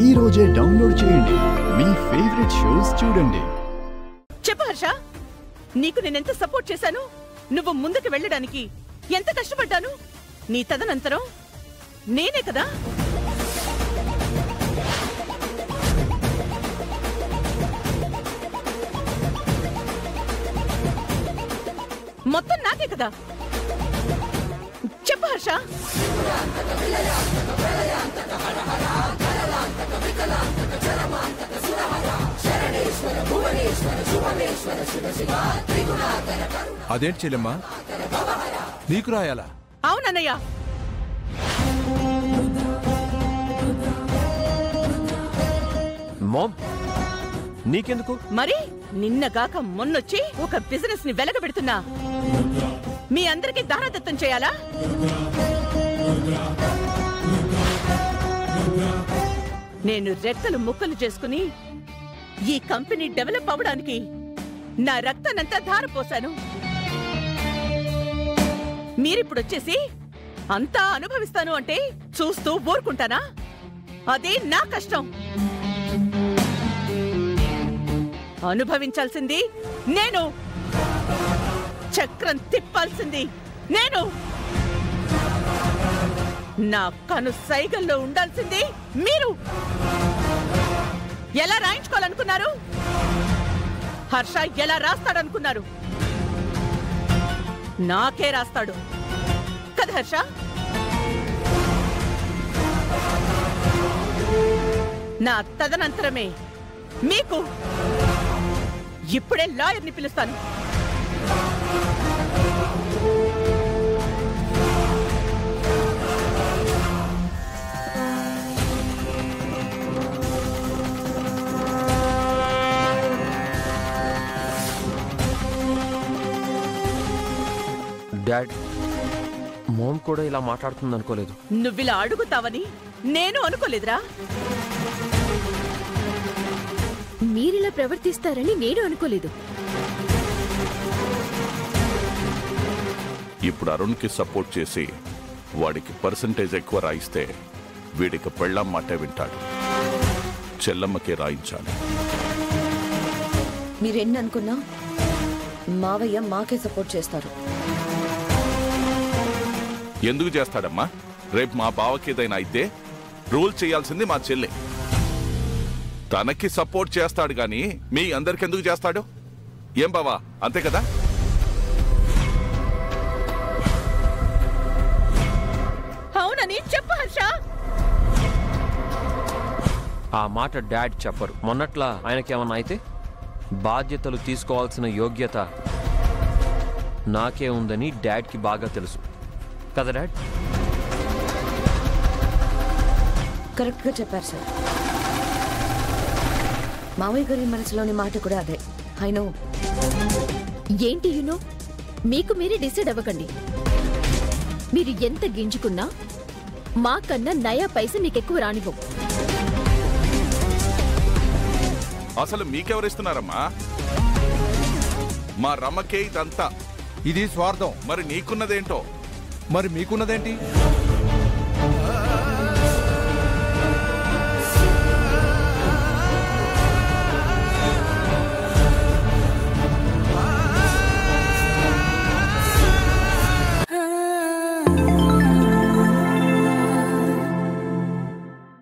ఈ రోజే డౌన్లోడ్ చేయండి. మీ ఫేవరెట్ షోస్ చూడండి. చెప్పు హర్ష, నీకు నేనెంత సపోర్ట్ చేశాను, నువ్వు ముందుకు వెళ్ళడానికి ఎంత కష్టపడ్డాను. నీ తదనంతరం నేనే కదా. మొత్తం నాకే కదా. చెప్పు హర్ష. అదేంటి చెల్లెమ్మా, నీకు రాయాలా? అవునన్నయ్య. మామ్, నీకెందుకు? మరి నిన్నగాక మొన్నొచ్చి ఒక బిజినెస్ ని వెలగబెడుతున్నా మీ అందరికీ దారాదత్తం చేయాలా? నేను రెక్కలు ముక్కలు చేసుకుని ఈ కంపెనీ డెవలప్ అవ్వడానికి నా రక్తానంతా ధారపోశాను. మీరిప్పుడొచ్చేసి అంతా అనుభవిస్తాను అంటే చూస్తూ ఊరుకుంటానా? అదే నా కష్టం. అనుభవించాల్సింది నేను, చక్రం తిప్పాల్సింది నేను, నా కను సైగల్లో ఉండాల్సింది మీరు. ఎలా రాయించుకోవాలనుకున్నారు? హర్ష ఎలా రాస్తాడనుకున్నారు? నాకే రాస్తాడు కదా హర్ష? నా తదనంతరమే మీకు. ఇప్పుడే లాయర్ని పిలుస్తాను. డాడ్, మామ్ కూడా ఇలా మాట్లాడుతుంది అనుకోలేదు. నువ్విలా అడుగుతావని నేను అనుకోలేదురా. మీరిలా ప్రవర్తిస్తారని నేను అనుకోలేదు. ఇప్పుడు అరుణ్కి సపోర్ట్ చేసి వాడికి పర్సంటేజ్ ఎక్కువ రాయిస్తే వీడికి పెళ్ళాం మాట వింటాడు. చెల్లమ్మకే రాయించాలి. మీరెన్ని అనుకున్నా మావయ్య మాకే సపోర్ట్ చేస్తారు. ఎందుకు చేస్తాడమ్మా? రేపు మా బావకి ఏదైనా అయితే రూల్ చేయాల్సింది మా చెల్లె. తనకి సపోర్ట్ చేస్తాడు గాని మీ అందరికి ఎందుకు చేస్తాడు? ఏం బావా, అంతే కదా? అవునని చెప్పు హర్ష. ఆ మాట డాడ్ చెప్పరు. మొన్నట్లా ఆయనకేమన్నా అయితే బాధ్యతలు తీసుకోవాల్సిన యోగ్యత నాకే ఉందని డాడ్కి బాగా తెలుసు కదా డాడ్? కరెక్ట్గా చెప్పారు సార్. మావయ్య గారి మనసులోని మాట కూడా అదే. I know. ఏంటి యునో? మీకు మీరే డిసైడ్ అవ్వకండి. మీరు ఎంత గింజుకున్నా మాకన్నా నయా పైసా మీకెక్కువ రానివ్వం. అసలు మీకెవరిస్తున్నారమ్మా? మా రమ్మకే ఇదంతా. ఇది స్వార్థం. మరి నీకున్నదేంటో? మరి మీకున్నదేంటి?